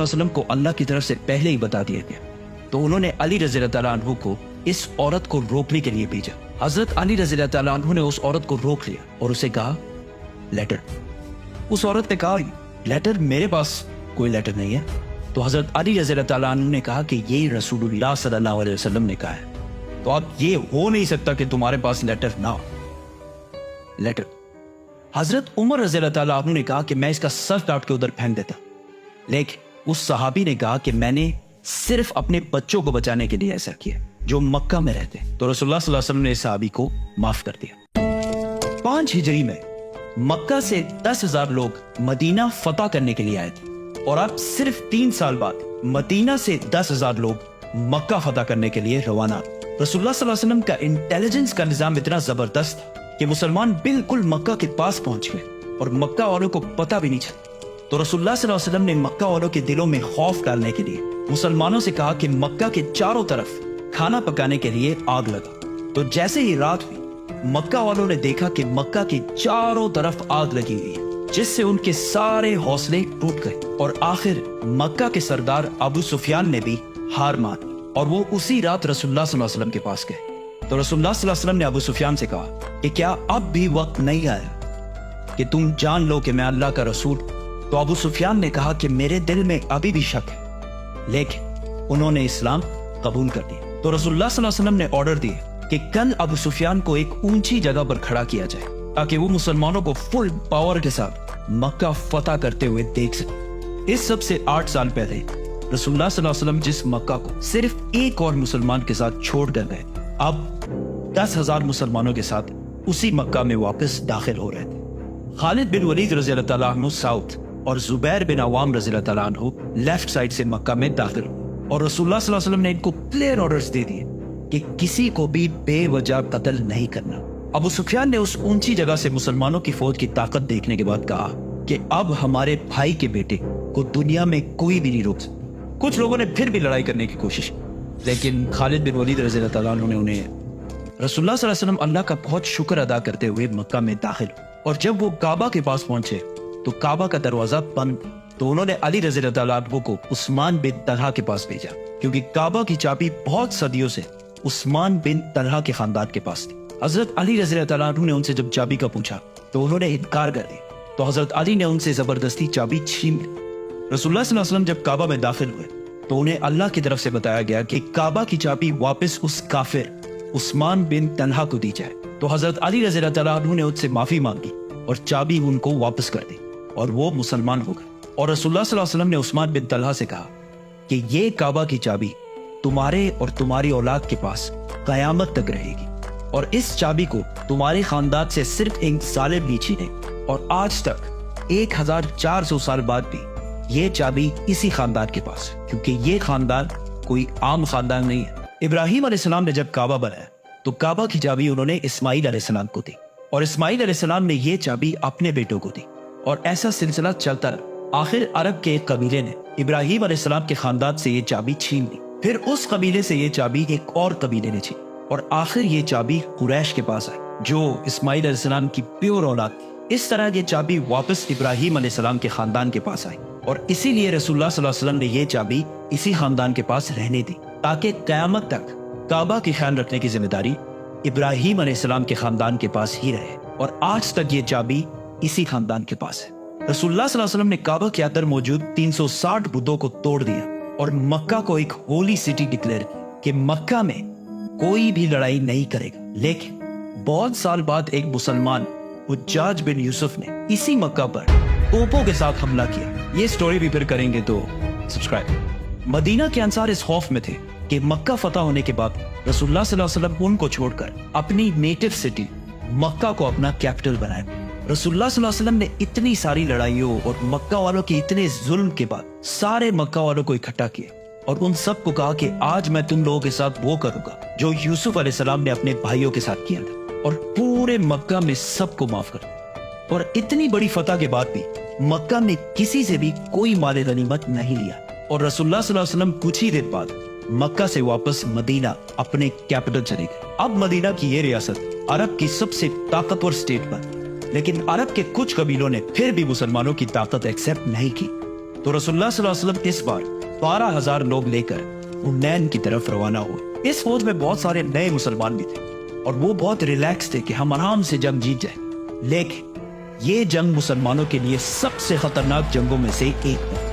वसल्लम को अल्लाह की तरफ से पहले ही बता दिया गया, तो उन्होंने अली रज़ी अल्लाह तआला अन्हु को इस औरत को रोकने के लिए भेजा। हजरत अली रज़ी अल्लाह तआला अन्हु ने उस औरत को रोक लिया और उसे कहा लेटर। उस औरत ने कहा लेटर, मेरे पास कोई लेटर नहीं है। तो हजरत अली रज़ी अल्लाह तआला अन्हु ने कहा कि ये रसूलुल्लाह सल्लल्लाहु अलैहि वसल्लम ने कहा है, तो अब ये हो नहीं सकता कि तुम्हारे पास लेटर ना हो। लेटर। हजरत उमर रज़ी अल्लाह तआला अन्हु ने कहा कि मैं इसका सर काट के उधर फेंक देता, लेकिन उस सहाबी ने कहा कि मैंने सिर्फ अपने बच्चों को बचाने के लिए ऐसा किया जो मक्का में रहते। तो रसूलुल्लाह सल्लल्लाहु अलैहि वसल्लम ने इस सहाबी को माफ कर दिया। 5 हिजरी में मक्का से 10,000 लोग मदीना फतह करने के लिए आए थे, और अब सिर्फ 3 साल बाद मदीना से 10,000 लोग मक्का फतह करने के लिए रवाना। रसूलुल्लाह सल्लल्लाहु अलैहि वसल्लम का इंटेलिजेंस का निजाम इतना जबरदस्त था कि मुसलमान बिल्कुल मक्का के पास पहुंच गए और मक्का वालों को पता भी नहीं चला। तो रसूलुल्लाह सल्लल्लाहु अलैहि वसल्लम ने मक्का वालों के दिलों में खौफ डालने के लिए मुसलमानों से कहा कि मक्का के चारों तरफ खाना पकाने के लिए आग लगा। तो जैसे ही रात हुई, मक्का वालों ने देखा कि मक्का के चारों तरफ आग लगी हुई है, जिससे उनके सारे हौसले टूट गए और आखिर मक्का के सरदार अबू सुफियान ने भी हार मानी और वो उसी रात रसूलुल्लाह सल्लल्लाहु अलैहि वसल्लम के पास गए। तो रसूलुल्लाह सल्लल्लाहु अलैहि वसल्लम ने अबू सुफियान से कहा कि क्या अब भी वक्त नहीं आया कि तुम जान लो कि मैं अल्लाह का रसूल। तो अबू सुफियान ने कहा कि मेरे दिल में अभी भी शक है, लेकिन उन्होंने इस्लाम कबूल कर दिया। तो रसूलुल्लाह सल्लल्लाहु अलैहि वसल्लम ने ऑर्डर दिया कि कल अबू सुफियान को एक ऊंची जगह पर खड़ा किया जाए ताकि वो मुसलमानों को फुल पावर के साथ मक्का फतह करते हुए देख सके। इस सब से 8 साल पहले रसूलुल्लाह सल्लल्लाहु अलैहि वसल्लम जिस मक्का को सिर्फ एक और मुसलमान के साथ छोड़ कर गए, अब 10,000 मुसलमानों के साथ उसी मक्का में वापस दाखिल हो रहे थे। खालिद बिन वलीद रज़ी अल्लाह तआला अन्हु साउथ और जुबैर बिन अवाम रज़ी अल्लाह तआला अन्हु लेफ्ट साइड से मक्का में दाखिल हुए, और रसूलुल्लाह सल्लल्लाहु अलैहि वसल्लम ने इनको क्लियर ऑर्डर्स दे दिए कि किसी को भी बेवजह कत्ल नहीं करना। अबू सुफियान ने उस ऊंची जगह से मुसलमानों की फौज की ताकत देखने के बाद कहा कि अब हमारे भाई के बेटे को दुनिया में कोई भी नहीं रोक सकता। कुछ लोगों ने फिर भी लड़ाई करने की कोशिश की, लेकिन खालिद बिन वलीद रज़ी अल्लाह तआला अन्हु ने उन्हें रसूलुल्लाह सल्लल्लाहु अलैहि वसल्लम अल्लाह का बहुत शुक्र अदा करते हुए मक्का में दाखिल हुए, और जब वो काबा के पास पहुंचे तो काबा का दरवाजा बंद। तो उन्होंने अली रज़ी अल्लाह तआला अन्हु को उस्मान बिन तलहा के पास भेजा, क्योंकि काबा की चाबी बहुत सदियों से उस्मान बिन तलहा के खानदान के पास थी। हजरत अली रज़ी अल्लाह तआला अन्हु ने उनसे जब चाबी का पूछा तो उन्होंने इनकार कर दिया, तो हजरत अली ने उनसे जबरदस्ती चाबी छीन ली। रसूलुल्लाह सल्लल्लाहु अलैहि वसल्लम जब काबा में दाखिल हुए तो उन्हें अल्लाह की तरफ से बताया गया कि काबा की चाबी वापस उस काफिर उस्मान बिन तलहा को दी जाए। तो हजरत अली रज़ी अल्लाह तआला अन्हु ने उससे माफी मांगी और चाबी उनको वापस कर दी और वो मुसलमान हो गए। और रसूलुल्लाह सल्लल्लाहु अलैहि वसल्लम ने उस्मान बिन तलहा से कहा कि ये काबा की चाबी तुम्हारे और तुम्हारी औलाद के पास कयामत तक रहेगी, और इस चाबी को तुम्हारे खानदान से सिर्फ एक जालिम नहीं छीने, और आज तक 1400 साल बाद भी ये चाबी इसी खानदान के पास है, क्योंकि ये खानदान कोई आम खानदान नहीं है। इब्राहिम अलैहिस्सलाम ने जब काबा बनाया तो काबा की चाबी उन्होंने इस्माइल अलैहिस्सलाम को दी, और इस्माइल अलैहिस्सलाम ने ये चाबी अपने बेटों को दी, और ऐसा सिलसिला चलता रहा। आखिर अरब के एक कबीले ने इब्राहिम अलैहिस्सलाम के खानदान से ये चाबी छीन ली, फिर उस कबीले से ये चाबी एक और कबीले ने छीनी, और आखिर ये चाबी कुरैश के पास आई, जो इस्माइल अलैहिस्सलाम की प्योर औलाद थी। इस तरह ये चाबी वापस इब्राहिम अलैहिस्सलाम के खानदान के पास आई, और इसीलिए रसूलुल्लाह सल्लल्लाहु अलैहि वसल्लम ने ये चाबी इसी खानदान के पास रहने दी, ताकि क़यामत तक काबा की ख्याल रखने की जिम्मेदारी इब्राहिम अलैहिस्सलाम के खानदान के पास ही रहे, और आज तक ये चाबी इसी खानदान के पास है। रसूलुल्लाह सल्लल्लाहु अलैहि वसल्लम ने काबा के अंदर मौजूद 360 बुतों को तोड़ दिया और मक्का को एक होली सिटी डिक्लेयर किया कि मक्का में कोई भी लड़ाई नहीं करेगा। लेकिन बहुत साल बाद एक मुसलमान हुज्जाज बिन यूसुफ ने इसी मक्का पर तोपों के साथ हमला किया। ये स्टोरी भी फिर करेंगे, तो सब्सक्राइब। मदीना के अंसार इस खौफ में थे कि मक्का फतह होने के बाद रसूलुल्लाह सल्लल्लाहु अलैहि वसल्लम उनको छोड़कर अपनी नेटिव सिटी मक्का को अपना कैपिटल बनाए। रसूलुल्लाह सल्लल्लाहु अलैहि वसल्लम ने इतनी सारी लड़ाइयों और मक्का वालों के इतने जुल्म के बाद सारे मक्का वालों को इकट्ठा किया और उन सब को कहा कि आज मैं तुम लोगों के साथ वो करूंगा जो यूसुफ अलैहिस्सलाम ने अपने भाइयों के साथ किया था, और पूरे मक्का में सबको माफ कर। और इतनी बड़ी फतह के बाद भी मक्का में किसी से भी कोई माल गनीमत नहीं लिया, और रसूलुल्लाह सल्लल्लाहु अलैहि वसल्लम कुछ ही देर बाद मक्का से वापस मदीना अपने कैपिटल चले गए। अब मदीना की ये रियासत अरब की सबसे ताकतवर स्टेट बन, लेकिन अरब के कुछ कबीलों ने फिर भी मुसलमानों की ताकत एक्सेप्ट नहीं की تو رسول اللہ صلی اللہ علیہ وسلم اس بار 12,000 لوگ لے کر حنین کی طرف روانہ ہوئے. اس فوج میں بہت سارے نئے مسلمان بھی تھے اور وہ بہت ریلیکس تھے کہ ہم آرام سے جنگ جیت جائیں. لیکن یہ جنگ مسلمانوں کے لیے سب سے خطرناک جنگوں میں سے ایک ہے.